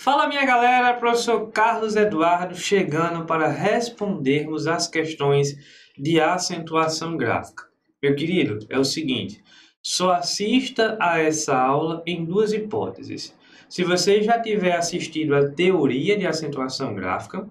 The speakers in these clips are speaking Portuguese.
Fala minha galera, professor Carlos Eduardo chegando para respondermos as questões de acentuação gráfica. Meu querido, é o seguinte, só assista a essa aula em duas hipóteses. Se você já tiver assistido a teoria de acentuação gráfica,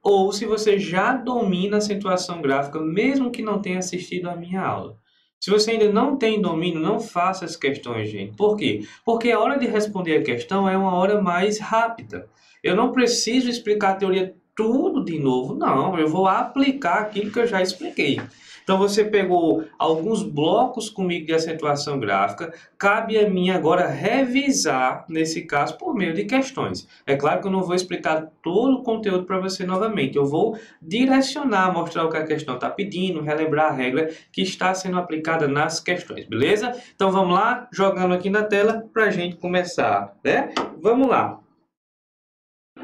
ou se você já domina a acentuação gráfica, mesmo que não tenha assistido a minha aula. Se você ainda não tem domínio, não faça as questões, gente. Por quê? Porque a hora de responder a questão é uma hora mais rápida. Eu não preciso explicar a teoria tudo de novo, não. Eu vou aplicar aquilo que eu já expliquei. Então você pegou alguns blocos comigo de acentuação gráfica, cabe a mim agora revisar, nesse caso, por meio de questões. É claro que eu não vou explicar todo o conteúdo para você novamente, eu vou direcionar, mostrar o que a questão está pedindo, relembrar a regra que está sendo aplicada nas questões, beleza? Então vamos lá, jogando aqui na tela para a gente começar, né? Vamos lá.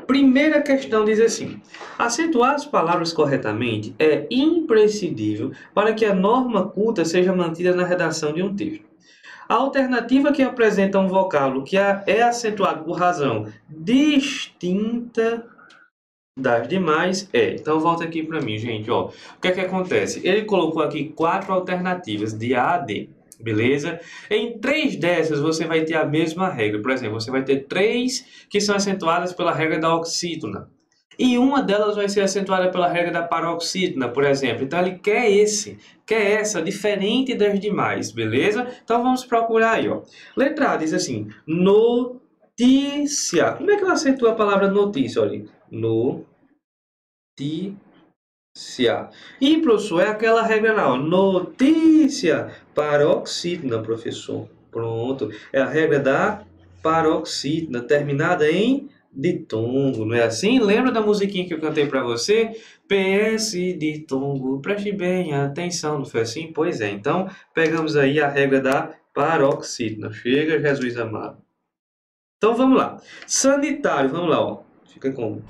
Primeira questão diz assim: acentuar as palavras corretamente é imprescindível para que a norma culta seja mantida na redação de um texto. A alternativa que apresenta um vocábulo que é acentuado por razão distinta das demais é... Então volta aqui para mim, gente, ó. O que é que acontece? Ele colocou aqui 4 alternativas de A a D. Beleza? Em 3 dessas você vai ter a mesma regra. Por exemplo, você vai ter 3 que são acentuadas pela regra da oxítona. E uma delas vai ser acentuada pela regra da paroxítona, por exemplo. Então ele quer essa, diferente das demais, beleza? Então vamos procurar aí, ó. Letra A diz assim, notícia. Como é que eu acentuo a palavra notícia? Olha, notícia. E, professor, é aquela regra lá, ó. Notícia paroxítona, professor. Pronto. É a regra da paroxítona, terminada em ditongo, não é assim? Lembra da musiquinha que eu cantei para você? PS ditongo, preste bem atenção, não foi assim? Pois é. Então, pegamos aí a regra da paroxítona. Chega, Jesus amado. Então, vamos lá. Sanitário, vamos lá, ó. Fica como?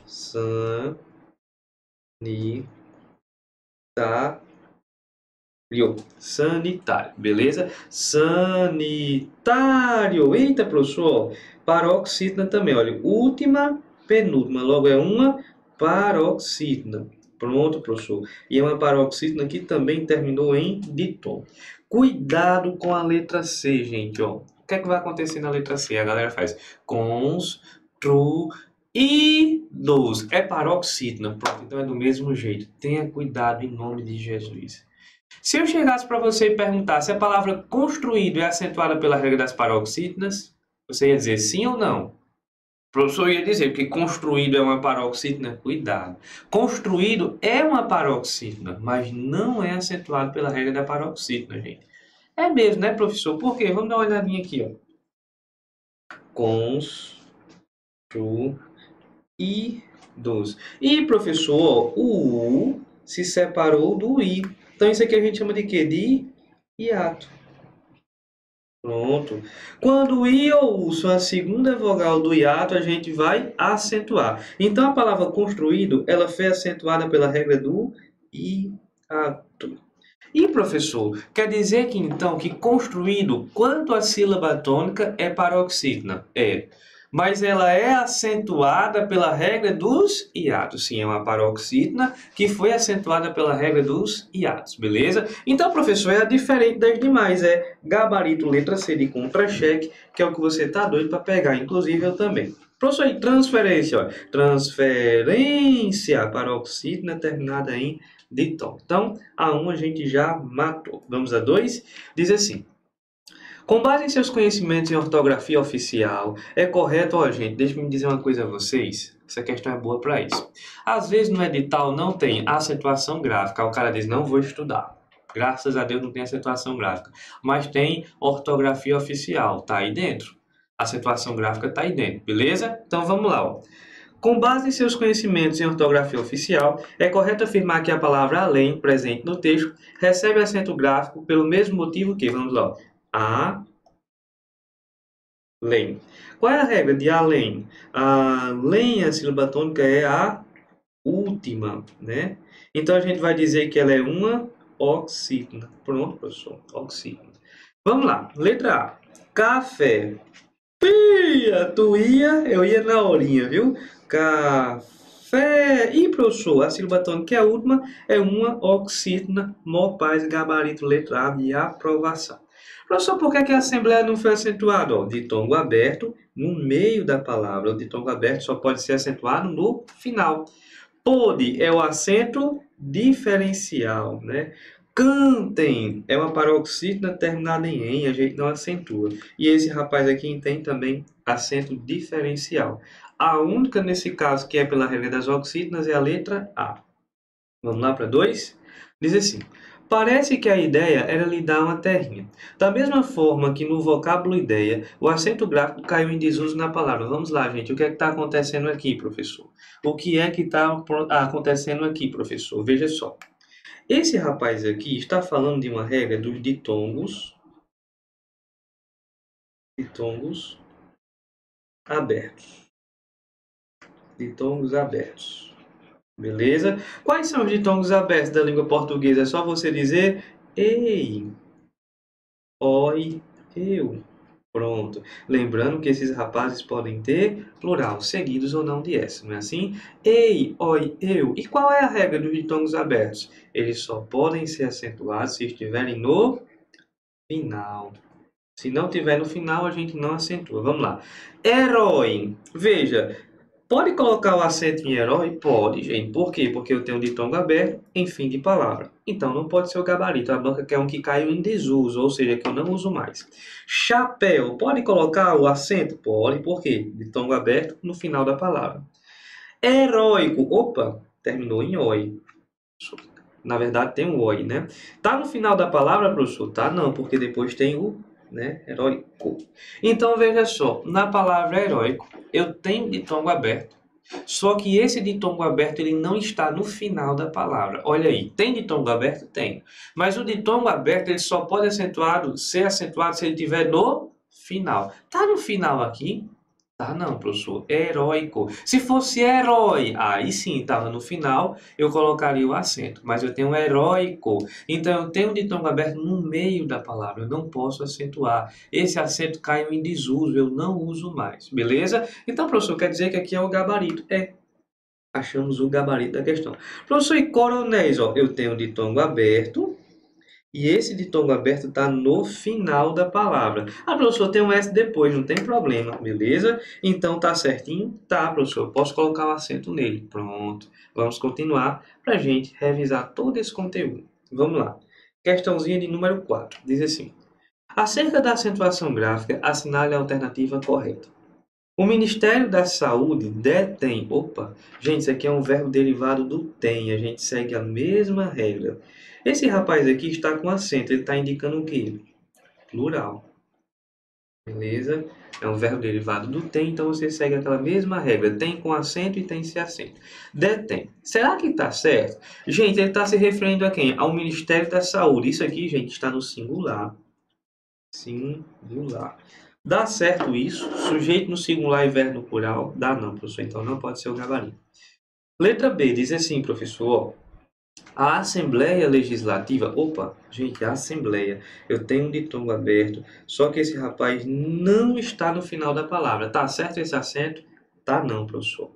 Sanitário, beleza? Sanitário. Eita, professor. Paroxítona também, olha. Última, penúltima. Logo é uma paroxítona. Pronto, professor. E é uma paroxítona que também terminou em ditom. Cuidado com a letra C, gente, ó. O que é que vai acontecer na letra C? A galera faz construídos. É paroxítona. Pronto, então é do mesmo jeito. Tenha cuidado em nome de Jesus. Se eu chegasse para você e perguntasse se a palavra construído é acentuada pela regra das paroxítonas, você ia dizer sim ou não? O professor ia dizer que construído é uma paroxítona. Cuidado. Construído é uma paroxítona, mas não é acentuado pela regra da paroxítona, gente. É mesmo, né, professor? Por quê? Vamos dar uma olhadinha aqui, ó. Construídos. E, professor, o U se separou do I. Então, isso aqui a gente chama de quê? De hiato. Pronto. Quando o I ou U são a segunda vogal do hiato, a gente vai acentuar. Então, a palavra construído, ela foi acentuada pela regra do hiato. E, professor, quer dizer que, então, que construído, quanto à sílaba tônica, é paroxítona? É. Mas ela é acentuada pela regra dos hiatos. Sim, é uma paroxítona que foi acentuada pela regra dos hiatos, beleza? Então, professor, é diferente das demais. É gabarito letra C de contra-cheque, que é o que você está doido para pegar. Inclusive, eu também. Professor, e transferência? Ó. Transferência paroxítona terminada em ditom. Então, a 1 a gente já matou. Vamos a 2? Diz assim. Com base em seus conhecimentos em ortografia oficial, é correto, ó gente, deixa eu dizer uma coisa a vocês, essa questão é boa para isso. Às vezes no edital não tem acentuação gráfica, o cara diz, não vou estudar. Graças a Deus não tem acentuação gráfica, mas tem ortografia oficial, tá aí dentro. A acentuação gráfica tá aí dentro, beleza? Então vamos lá, ó. Com base em seus conhecimentos em ortografia oficial, é correto afirmar que a palavra além, presente no texto, recebe acento gráfico pelo mesmo motivo que, vamos lá, ó. Além. Qual é a regra de além? Além, a sílaba tônica é a última, né? Então, a gente vai dizer que ela é uma oxítona. Pronto, professor, oxítona. Vamos lá, letra A. Café. Tu ia, eu ia na horinha, viu? Café. E professor, a sílaba tônica, que é a última, é uma oxítona, mopaz, gabarito, letra A de aprovação. Professor, por que que a assembleia não foi acentuada? Ó, ditongo aberto no meio da palavra. O ditongo aberto só pode ser acentuado no final. Pôde é o acento diferencial, né? Cantem é uma paroxítona terminada em a gente não acentua. E esse rapaz aqui tem também acento diferencial. A única nesse caso que é pela regra das oxítonas é a letra A. Vamos lá para 2? Diz assim: parece que a ideia era lhe dar uma terrinha. Da mesma forma que no vocábulo ideia, o acento gráfico caiu em desuso na palavra. Vamos lá, gente. O que é que está acontecendo aqui, professor? O que é que está acontecendo aqui, professor? Veja só. Esse rapaz aqui está falando de uma regra dos ditongos abertos. Ditongos abertos. Beleza? Quais são os ditongos abertos da língua portuguesa? É só você dizer ei, oi, eu. Pronto. Lembrando que esses rapazes podem ter plural, seguidos ou não de S, não é assim? Ei, oi, eu. E qual é a regra dos ditongos abertos? Eles só podem ser acentuados se estiverem no final. Se não tiver no final, a gente não acentua. Vamos lá. Herói. Veja, pode colocar o acento em herói? Pode, gente. Por quê? Porque eu tenho o ditongo aberto em fim de palavra. Então, não pode ser o gabarito. A banca quer um que caiu em desuso, ou seja, que eu não uso mais. Chapéu. Pode colocar o acento? Pode. Por quê? Ditongo aberto no final da palavra. Heróico. Opa, terminou em oi. Na verdade, tem um oi, né? Tá no final da palavra, professor? Tá não, porque depois tem o, né, heróico. Então, veja só. Na palavra heróico, eu tenho ditongo aberto. Só que esse ditongo aberto ele não está no final da palavra. Olha aí, tem ditongo aberto? Tem. Mas o ditongo aberto ele só pode ser acentuado se ele estiver no final. Tá no final aqui? Tá não, professor. Heróico. Se fosse herói, aí sim, estava no final, eu colocaria o acento. Mas eu tenho heróico. Então eu tenho o ditongo aberto no meio da palavra. Eu não posso acentuar. Esse acento caiu em desuso, eu não uso mais. Beleza? Então, professor, quer dizer que aqui é o gabarito. É. Achamos o gabarito da questão. Professor, e coronéis, ó, eu tenho ditongo aberto. E esse ditongo aberto está no final da palavra. Ah, professor, tem um S depois, não tem problema, beleza? Então tá certinho? Tá, professor, posso colocar o acento nele. Pronto. Vamos continuar para a gente revisar todo esse conteúdo. Vamos lá. Questãozinha de número 4. Diz assim: acerca da acentuação gráfica, assinale a alternativa correta. O Ministério da Saúde detém. Opa, gente, isso aqui é um verbo derivado do tem. A gente segue a mesma regra. Esse rapaz aqui está com acento. Ele está indicando o quê? Plural. Beleza? É um verbo derivado do tem, então você segue aquela mesma regra. Tem com acento e tem sem acento. Detém. Será que está certo? Gente, ele está se referindo a quem? Ao Ministério da Saúde. Isso aqui, gente, está no singular. Singular. Dá certo isso? Sujeito no singular e verbo no plural? Dá não, professor. Então não pode ser o gabarito. Letra B diz assim, professor. A Assembleia Legislativa... Opa, gente, a Assembleia. Eu tenho um ditongo aberto, só que esse rapaz não está no final da palavra. Tá certo esse acento? Tá não, professor.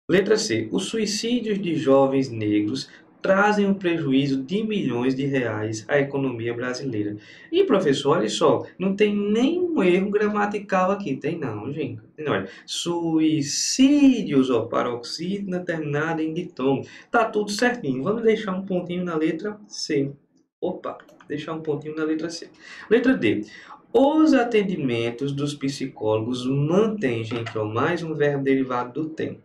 Letra C. Os suicídios de jovens negros trazem um prejuízo de milhões de reais à economia brasileira. E, professor, olha só, não tem nenhum erro gramatical aqui. Tem não, gente. Olha, suicídios, ó, paroxítona terminada em ditongo. Tá tudo certinho. Vamos deixar um pontinho na letra C. Opa, deixar um pontinho na letra C. Letra D. Os atendimentos dos psicólogos mantêm, gente, ó, mais um verbo derivado do tem.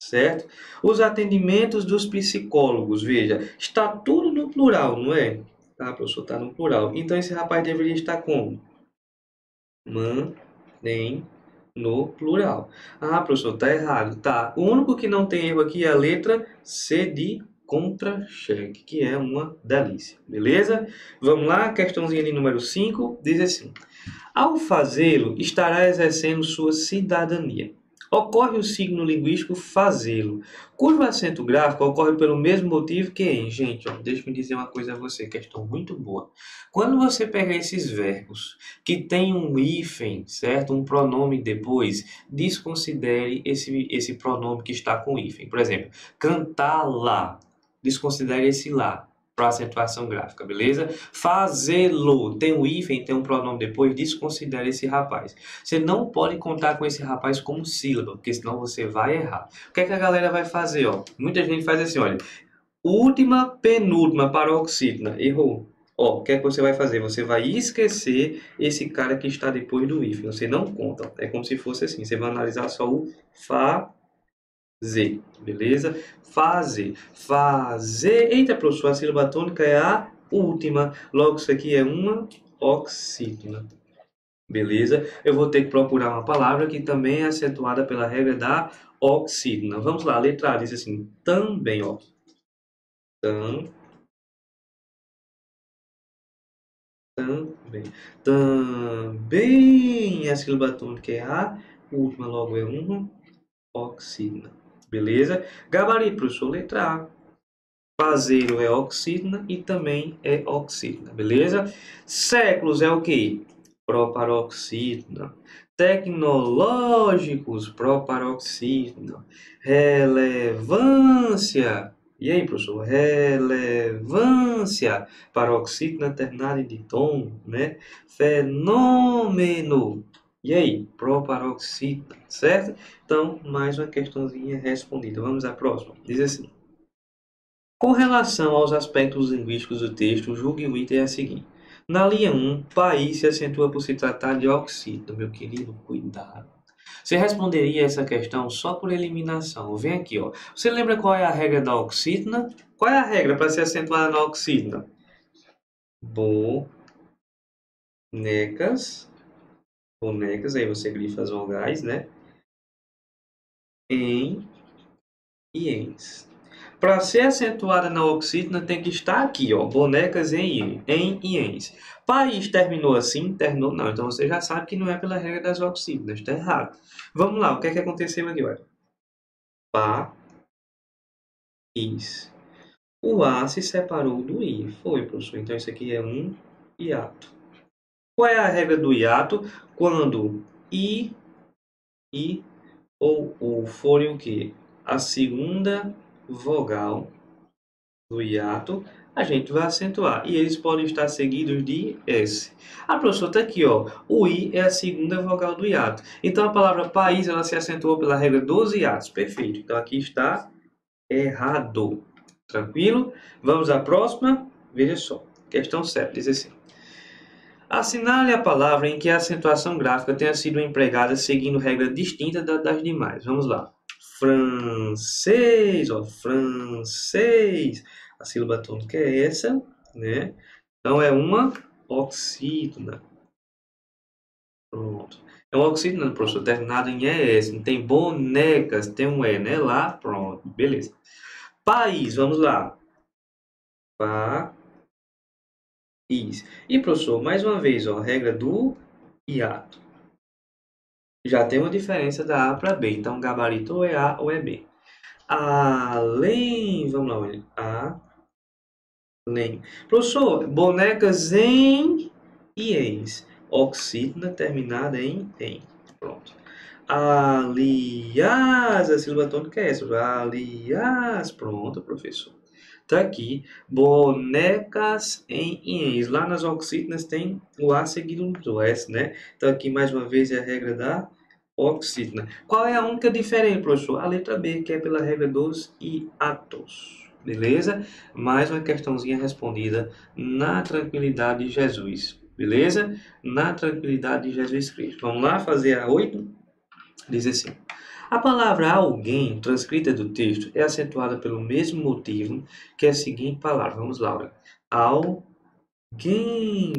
Certo? Os atendimentos dos psicólogos, veja, está tudo no plural, não é? Tá, professor, está no plural. Então, esse rapaz deveria estar como? Mantém no plural. Ah, professor, está errado. Tá. O único que não tem erro aqui é a letra C de contra-cheque, que é uma delícia. Beleza? Vamos lá, questãozinha de número 5, diz assim. Ao fazê-lo, estará exercendo sua cidadania. ocorre o signo linguístico fazê-lo, cujo acento gráfico ocorre pelo mesmo motivo que em. Gente, ó, deixa eu dizer uma coisa a você, questão muito boa. Quando você pega esses verbos que tem um hífen, certo? Um pronome depois, desconsidere esse pronome que está com hífen. Por exemplo, cantar lá, desconsidere esse lá para acentuação gráfica, beleza? Fazê-lo, tem um hífen, tem um pronome depois, desconsidere esse rapaz. Você não pode contar com esse rapaz como sílaba, porque senão você vai errar. O que é que a galera vai fazer, ó? Muita gente faz assim, olha, última, penúltima, paroxítona, errou. Ó, o que é que você vai fazer? Você vai esquecer esse cara que está depois do hífen, você não conta. É como se fosse assim, você vai analisar só o fazer, beleza? Fazer, fazer. Eita, professor, a sílaba tônica é a última. Logo, isso aqui é uma oxítona. Beleza? Eu vou ter que procurar uma palavra que também é acentuada pela regra da oxítona. Vamos lá, a letra A diz assim, também, ó. Também. Também a sílaba tônica é a última, logo é uma oxítona. Beleza? Gabarito, professor, letra A. Fazeiro é oxítona e também é oxítona, beleza? Séculos é o quê? Proparoxítona. Tecnológicos, proparoxítona. Relevância. E aí, professor? Relevância. Paroxítona ternada em ditom, né? Fenômeno. E aí? Proparoxítona, certo? Então, mais uma questãozinha respondida. Vamos à próxima. Diz assim. Com relação aos aspectos linguísticos do texto, julgue o item a seguir. Na linha 1, país se acentua por se tratar de oxítona, meu querido, cuidado. Você responderia essa questão só por eliminação. Vem aqui, ó. Você lembra qual é a regra da oxítona? Qual é a regra para ser acentuada na oxítona? Bonecas, bonecas, aí você grifa as vogais, né? Em e ens. Para ser acentuada na oxítona tem que estar aqui, ó, bonecas em e ens. País terminou assim? Terminou não. Então você já sabe que não é pela regra das oxítonas, está errado. Vamos lá, o que é que aconteceu aqui, olha? País. O A se separou do I. Foi, professor. Então isso aqui é um hiato. Qual é a regra do hiato? Quando I ou O forem o quê? A segunda vogal do hiato, a gente vai acentuar. E eles podem estar seguidos de S. Ah, professor, está aqui, ó. O I é a segunda vogal do hiato. Então, a palavra país, ela se acentuou pela regra dos hiatos. Perfeito. Então, aqui está errado. Tranquilo? Vamos à próxima. Veja só. Questão 7. Diz assim. Assinale a palavra em que a acentuação gráfica tenha sido empregada seguindo regra distinta das demais. Vamos lá. Francês, ó, francês. A sílaba tônica é essa, né? Então é uma oxítona. Pronto. É uma oxítona, professor, terminado em ES. Não tem bonecas, tem um E, né? Lá, pronto. Beleza. País, vamos lá. País. E, professor, mais uma vez, ó, regra do hiato. Já tem uma diferença da A para B. Então, gabarito ou é A ou é B. Além, vamos lá, olha. Além. Professor, bonecas em e ex. Oxítona terminada em. Pronto. Aliás, a sílaba tônica é essa. Aliás, pronto, professor. Tá aqui, bonecas em iens. Lá nas oxítonas tem o A seguido do S, né? Então aqui mais uma vez é a regra da oxítona. Qual é a única diferença, professor? A letra B, que é pela regra dos hiatos. Beleza? Mais uma questãozinha respondida na tranquilidade de Jesus. Beleza? Na tranquilidade de Jesus Cristo. Vamos lá fazer a 8? Diz assim. A palavra alguém, transcrita do texto, é acentuada pelo mesmo motivo que a seguinte palavra. Vamos lá, olha. Alguém,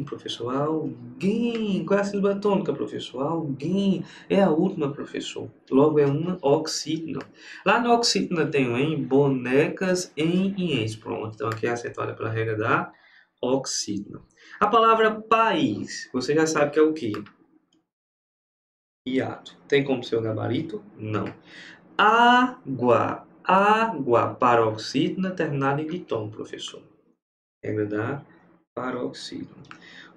professor, alguém. Qual é a sílaba tônica, professor? Alguém. É a última, professor. Logo é uma oxítona. Lá na oxítona tem o em, bonecas em e ens. Pronto, então aqui é acentuada pela regra da oxítona. A palavra país, você já sabe que é o quê? hiato. Tem como ser o gabarito? Não. Água. Água. Paroxítona terminada em ditom, professor. Regra da paroxítona.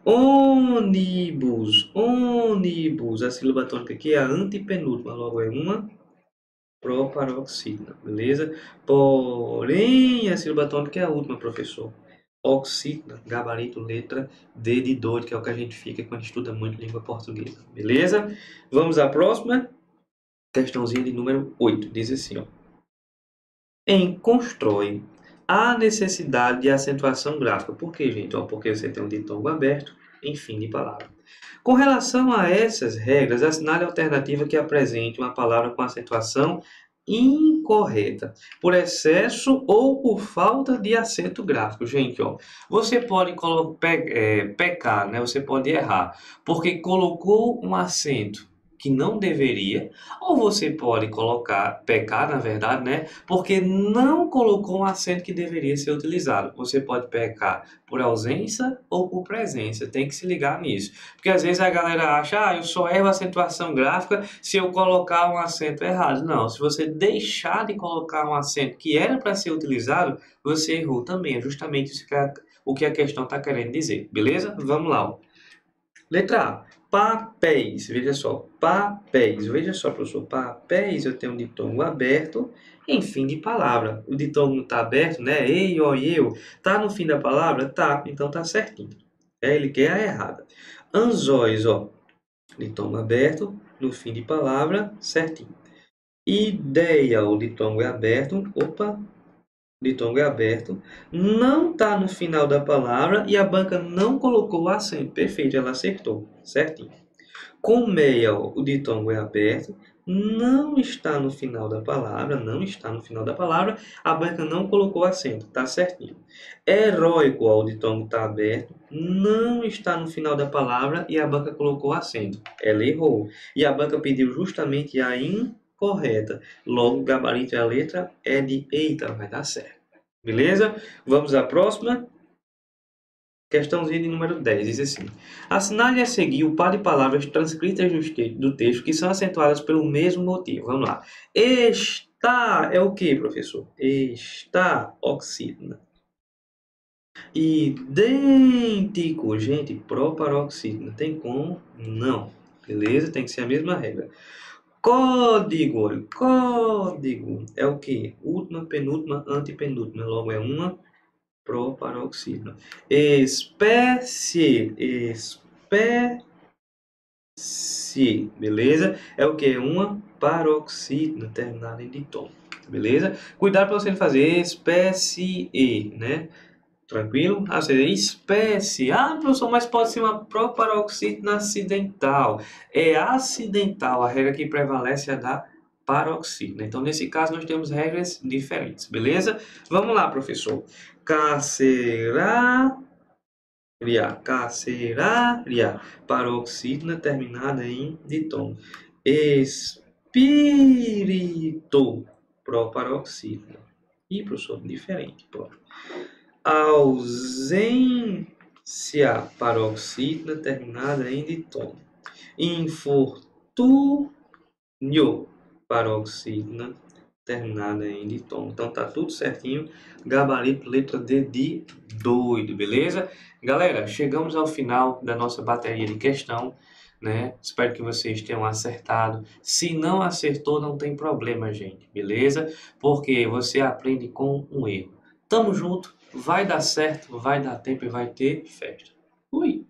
Ônibus. Ônibus. A sílaba tônica aqui é a antepenúltima. Logo é uma proparoxítona. Beleza? Porém, a sílaba tônica é a última, professor. Oxítona, gabarito, letra D de doido, que é o que a gente fica quando estuda muito língua portuguesa. Beleza? Vamos à próxima. Questãozinha de número 8. Diz assim, ó. Em constrói, há necessidade de acentuação gráfica. Por quê, gente? Ó, porque você tem um ditongo aberto em fim de palavra. Com relação a essas regras, assinale a alternativa que apresente uma palavra com acentuação incorreta, por excesso ou por falta de acento gráfico. Gente, ó, você pode pecar, né? Você pode errar, porque colocou um acento que não deveria, ou você pode pecar, na verdade, né? Porque não colocou um acento que deveria ser utilizado. Você pode pecar por ausência ou por presença. Tem que se ligar nisso. Porque às vezes a galera acha, eu só erro a acentuação gráfica se eu colocar um acento errado. Não, se você deixar de colocar um acento que era para ser utilizado, você errou também. É justamente isso o que a questão está querendo dizer. Beleza? Vamos lá. Ó. Letra A. Papéis. Veja só. Papéis. Veja só, professor. Papéis, eu tenho um ditongo aberto em fim de palavra. O ditongo não está aberto, né? Ei, ó, e eu. Tá no fim da palavra? Tá. Então tá certinho. Ele quer a errada. Anzóis, ó. Ditongo aberto no fim de palavra, certinho. Ideia, o ditongo é aberto. Opa. Ditongo é aberto, não está no final da palavra e a banca não colocou o acento. Perfeito, ela acertou, certinho. Colmeia, o ditongo é aberto, não está no final da palavra, a banca não colocou o acento, tá certinho. Heróico, o ditongo está aberto, não está no final da palavra e a banca colocou o acento. Ela errou. E a banca pediu justamente a correta. Logo, o gabarito é a letra E de eita, vai dar certo. Beleza? Vamos à próxima. Questãozinha de número 10. Diz assim. Assinale a seguir o par de palavras transcritas do texto que são acentuadas pelo mesmo motivo. Vamos lá. Está é o que, professor? Está oxítona. Idêntico. Gente, proparoxítona. Tem como? Não. Beleza? Tem que ser a mesma regra. Código. Código é o que? Última, penúltima, antepenúltima. Logo é uma proparoxítona. Espécie. Espécie. Beleza? É o que? Uma paroxítona terminada em ditom. Beleza? Cuidado para você não fazer espécie, né? Tranquilo? Ah, seria espécie. Ah, professor, mas pode ser uma proparoxítona acidental. É acidental. A regra que prevalece é a da paroxítona. Então, nesse caso, nós temos regras diferentes. Beleza? Vamos lá, professor. Carcerária. Carcerária. Paroxítona terminada em ditom. Espírito. Proparoxítona. Ih, professor, diferente. Pronto. Ausência paroxítona terminada em ditom. Infortúnio paroxítona terminada em ditom. Então tá tudo certinho. Gabarito, letra D de doido, beleza? Galera, chegamos ao final da nossa bateria de questão, né? Espero que vocês tenham acertado. Se não acertou, não tem problema, gente, beleza? Porque você aprende com um erro. Tamo junto. Vai dar certo, vai dar tempo e vai ter festa. Fui!